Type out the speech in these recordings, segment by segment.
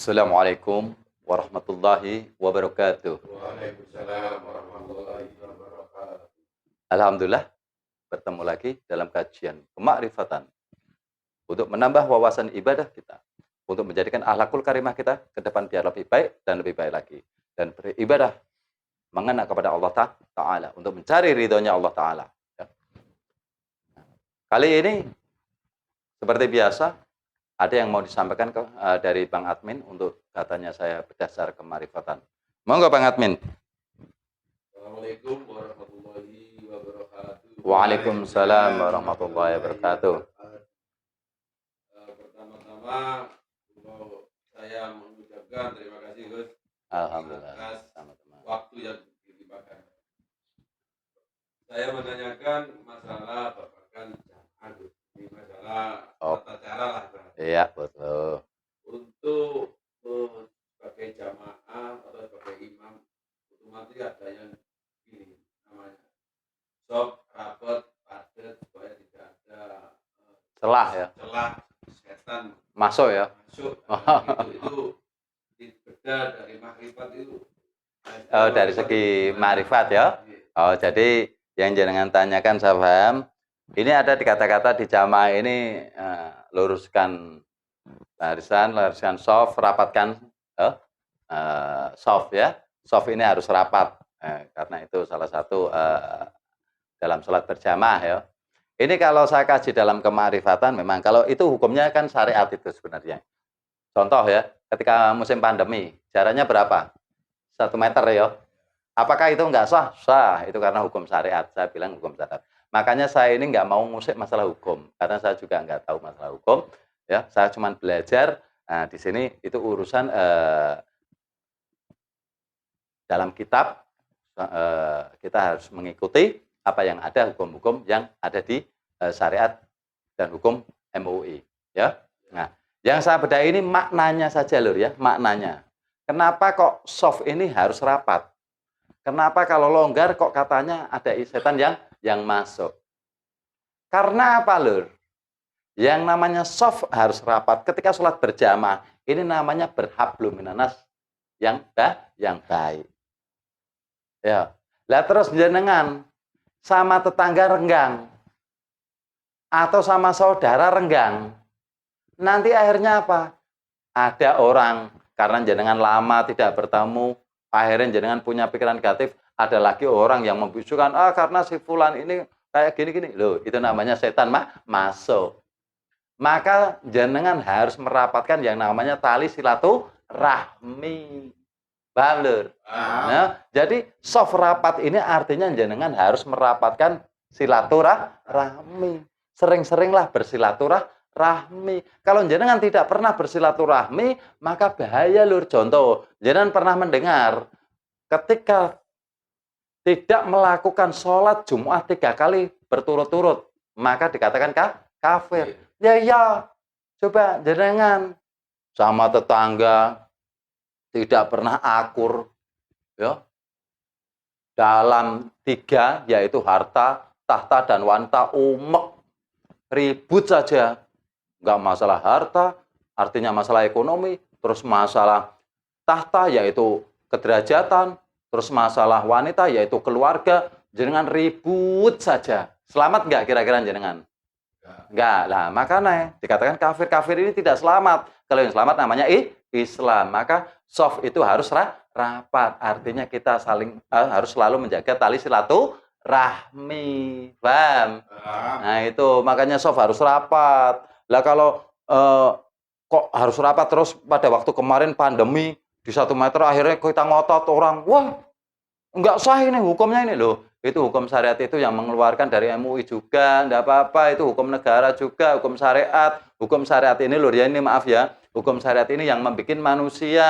Assalamualaikum warahmatullahi wabarakatuh. Waalaikumsalam warahmatullahi wabarakatuh. Alhamdulillah bertemu lagi dalam kajian kemakrifatan untuk menambah wawasan ibadah kita, untuk menjadikan akhlakul karimah kita ke depan biar lebih baik dan lebih baik lagi, dan beribadah mengena kepada Allah Ta'ala untuk mencari ridhonya Allah Ta'ala. Ya. Kali ini seperti biasa ada yang mau disampaikan dari Bang Admin untuk katanya saya berdasar kemarifatan. Monggo Bang Admin. Assalamualaikum warahmatullahi wabarakatuh. Waalaikumsalam warahmatullahi wabarakatuh. Pertama-tama saya mengucapkan terima kasih Gus Alhamdulillah. atas Sama-sama. waktu yang dilimpahkan. Saya menanyakan masalah babakan jamaah Gus. Ini masalah tata cara lah. Iya betul. Untuk sebagai jamaah atau sebagai imam otomatis ada yang ini namanya soft, rapat, padat supaya tidak ada Celah ya. celah setan Masuk ya. masuk. Itu beda dari makrifat itu. Dari segi marifat ya. Jadi yang jenengan tanyakan saya paham. Ini ada di kata-kata di jamaah ini luruskan barisan, luruskan soft, rapatkan soft ya. Soft ini harus rapat karena itu salah satu dalam sholat berjamaah ya. Ini kalau saya kaji dalam kemarifatan memang kalau itu hukumnya kan syariat itu sebenarnya. Contoh ya, ketika musim pandemi, jaraknya berapa? 1 meter ya. Apakah itu enggak sah? Sah, itu karena hukum syariat. Saya bilang hukum syariat. Makanya saya ini enggak mau ngusik masalah hukum, karena saya juga enggak tahu masalah hukum. Ya, saya cuma belajar. Nah, di sini itu urusan dalam kitab kita harus mengikuti apa yang ada hukum-hukum yang ada di syariat dan hukum MUI. Ya. Nah, yang saya bedah ini maknanya saja lur ya, maknanya. Kenapa kok soft ini harus rapat? Kenapa kalau longgar kok katanya ada setan yang masuk? Karena apa lur? Yang namanya soft harus rapat ketika sholat berjamaah. Ini namanya berhablum minanas yang baik. Ya. Lah terus jenengan sama tetangga renggang atau sama saudara renggang. Nanti akhirnya apa? Ada orang karena jenengan lama tidak bertemu, akhirnya jenengan punya pikiran negatif, ada lagi orang yang membisukan, karena si fulan ini kayak gini-gini. Loh, itu namanya setan masuk. Maka jenengan harus merapatkan yang namanya tali silaturahmi. Paham, Lur? Nah, jadi soft rapat ini artinya jenengan harus merapatkan silaturahmi. Sering-seringlah bersilaturahmi. Kalau jenengan tidak pernah bersilaturahmi, maka bahaya, Lur. Contoh, jenengan pernah mendengar ketika tidak melakukan sholat Jumat 3 kali berturut-turut, maka dikatakan kafir. Ya, coba jenengan sama tetangga tidak pernah akur ya dalam 3 yaitu harta, tahta dan wanita, umek ribut saja, nggak masalah harta artinya masalah ekonomi, terus masalah tahta yaitu kederajatan, terus masalah wanita yaitu keluarga, jenengan ribut saja, selamat nggak kira-kira jenengan? Enggak lah, makanya dikatakan kafir ini tidak selamat. Kalau yang selamat namanya Islam. Maka soft itu harus rapat. Artinya kita harus selalu menjaga tali silaturahmi. Paham? Nah itu makanya soft harus rapat. Lah kalau kok harus rapat terus pada waktu kemarin pandemi di 1 meter akhirnya kita ngotot orang, wah enggak sah ini hukumnya ini loh. Itu hukum syariat itu yang mengeluarkan dari MUI juga, enggak apa-apa, itu hukum negara juga, hukum syariat. Hukum syariat ini lur ya, ini maaf ya, hukum syariat ini yang membuat manusia,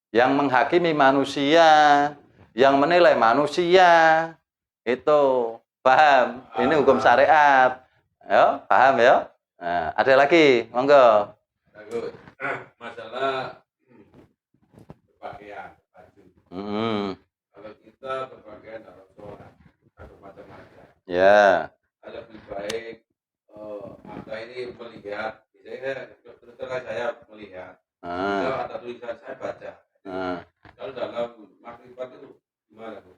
yang menghakimi manusia, yang menilai manusia. Itu, paham? Ini hukum syariat. Ya, paham ya? Nah, ada lagi, monggo. Bagus. Masalah berpakaian, baju. Kalau kita berpakaian dalam sholat atau macam-macam, Ya. lebih baik mata ini melihat, misalnya terus terang saya melihat, Kalau ada tulisan saya baca. Ah. Kalau dalam makrifat itu gimana Bu?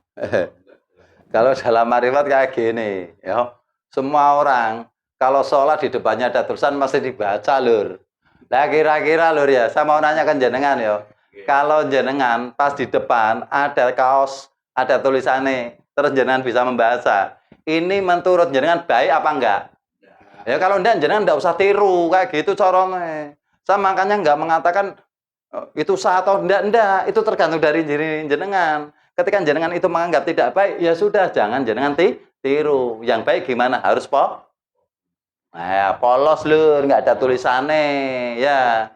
Kalau dalam marifat kayak gini, ya, semua orang kalau sholat di depannya ada tulisan mesti dibaca lur. Nah kira-kira lur ya, saya mau nanyakan jenengan ya. Kalau jenengan pas di depan ada kaos, ada tulisannya, terus jenengan bisa membaca. Ini menurut jenengan baik apa enggak? Ya kalau enggak jenengan enggak usah tiru kayak gitu corongnya. Saya makanya enggak mengatakan itu sah atau enggak, itu tergantung dari diri jenengan. Ketika jenengan itu menganggap tidak baik, ya sudah, jangan jenengan tiru. Yang baik gimana? Harus polos lur, nggak ada tulisannya, ya.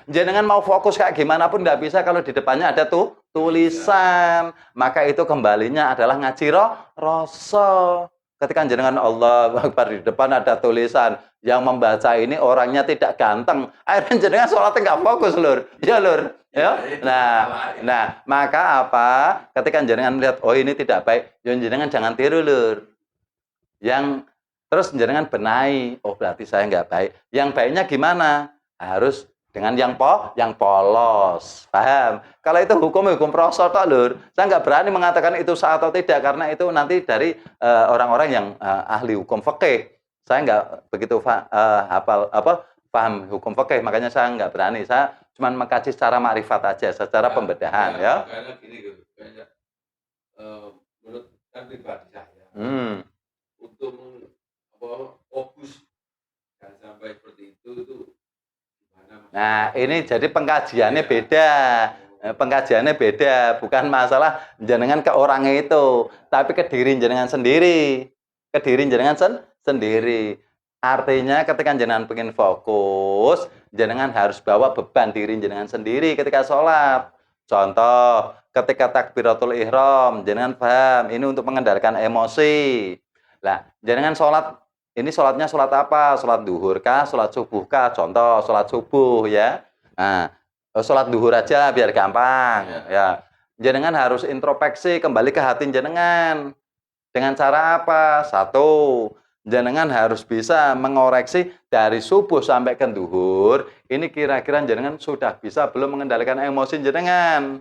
Jenengan mau fokus kayak gimana pun nggak bisa kalau di depannya ada tulisan. Maka itu kembalinya adalah ngaji rasa. Ketika jenengan Allah Akbar di depan ada tulisan yang membaca ini orangnya tidak ganteng, akhirnya jenengan sholatnya nggak fokus lur, ya lur. Ya. Nah, maka apa? Ketika jenengan melihat oh ini tidak baik, jenengan jangan tiru lur. Yang terus jenengan benahi, oh berarti saya nggak baik. Yang baiknya gimana? Harus dengan yang polos, paham? Kalau itu hukum prosot lur, saya nggak berani mengatakan itu sah atau tidak karena itu nanti dari orang-orang yang ahli hukum fikih. Saya nggak begitu hafal paham hukum fikih, makanya saya nggak berani. Saya cuma mengkaji secara makrifat aja, secara pembedahan ya. Karena gini, menurut pribadi saya, untuk fokus dan sampai seperti itu gimana? Nah, ini jadi pengkajiannya beda. Pengkajiannya beda, bukan masalah jenengan ke orangnya itu, tapi ke diri jenengan sendiri. Ke diri jenengan sendiri. Artinya ketika jenengan pengen fokus, jenengan harus bawa beban diri jenengan sendiri ketika sholat. Contoh, ketika takbiratul ihram, jenengan paham, ini untuk mengendalikan emosi. Lah, jenengan sholat, ini sholatnya sholat apa? Sholat duhur kah? Sholat subuh kah? Contoh, sholat subuh ya. Nah, sholat duhur aja biar gampang ya. Jenengan harus introspeksi kembali ke hati jenengan. Dengan cara apa? Satu, jenengan harus bisa mengoreksi dari subuh sampai ke duhur. Ini kira-kira jenengan sudah bisa belum mengendalikan emosi jenengan.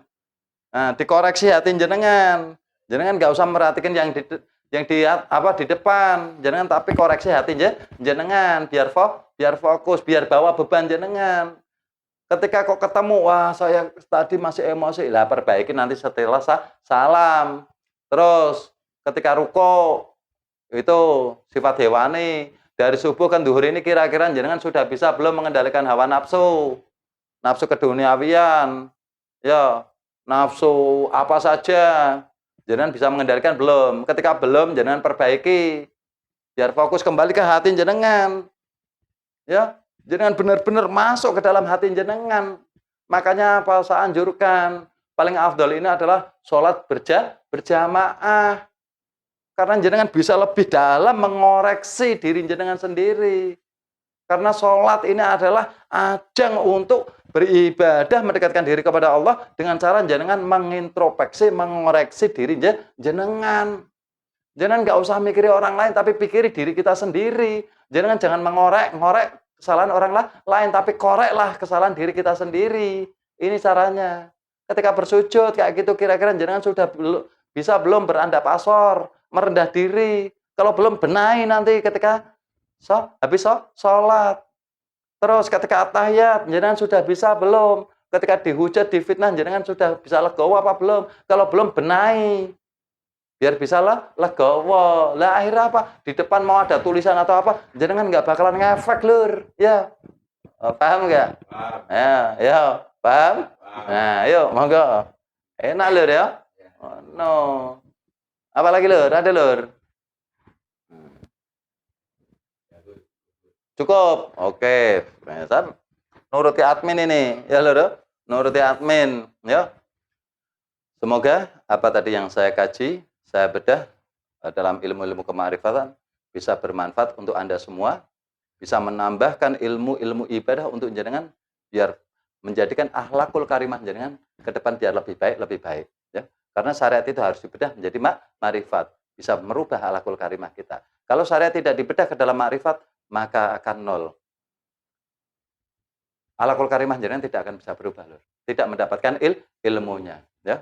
Nah, dikoreksi hati jenengan. Jenengan nggak usah merhatikan yang di depan. Jenengan tapi koreksi hati jenengan biar fokus, biar bawa beban jenengan. Ketika kok ketemu, wah saya tadi masih emosi, lah perbaiki nanti setelah salam. Terus ketika ruko itu sifat hewani dari subuh kan duhur ini kira-kira jenengan sudah bisa belum mengendalikan hawa nafsu keduniawian, ya nafsu apa saja, jenengan bisa mengendalikan belum? Ketika belum, jenengan perbaiki biar fokus kembali ke hati jenengan, ya. Jenengan benar-benar masuk ke dalam hati jenengan. Makanya apa saya anjurkan, paling afdal ini adalah sholat berjamaah. Karena jenengan bisa lebih dalam mengoreksi diri jenengan sendiri. Karena sholat ini adalah ajang untuk beribadah, mendekatkan diri kepada Allah dengan cara jenengan mengintrospeksi, mengoreksi diri jenengan. Jenengan nggak usah mikiri orang lain, tapi pikiri diri kita sendiri. Jenengan jangan ngorek kesalahan orang lain, tapi koreklah kesalahan diri kita sendiri. Ini caranya. Ketika bersujud kayak gitu, kira-kira jenengan sudah bisa belum berandap asor, merendah diri. Kalau belum, benahi nanti ketika habis sholat. Terus ketika tahiyat, jenengan sudah bisa belum? Ketika dihujat, difitnah, jenengan sudah bisa legowo apa belum? Kalau belum, benahi. Biar bisa legowo. Lah akhirnya apa? Di depan mau ada tulisan atau apa, jenengan nggak bakalan ngefek lur. Ya, paham nggak? Paham. Ya, paham? Nah, yuk monggo. Enak lur ya. Oh, no. Apalagi lur? Ada lur? Cukup. Oke. Nah, nuruti admin ini, ya lur. Nuruti admin, ya. Semoga apa tadi yang saya kaji, saya bedah dalam ilmu-ilmu kemarifatan bisa bermanfaat untuk Anda semua, bisa menambahkan ilmu-ilmu ibadah untuk jenengan biar menjadikan akhlakul karimah jenengan ke depan biar lebih baik ya. Karena syariat itu harus dibedah menjadi marifat, bisa merubah akhlakul karimah kita. Kalau syariat tidak dibedah ke dalam marifat, maka akan nol. Alaqul karimah jenengan tidak akan bisa berubah, Lur. Tidak mendapatkan ilmunya, ya.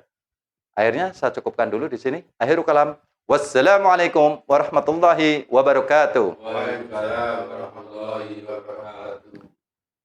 Akhirnya saya cukupkan dulu di sini. Akhirul kalam. Wassalamualaikum warahmatullahi wabarakatuh. Waalaikumsalam warahmatullahi wabarakatuh.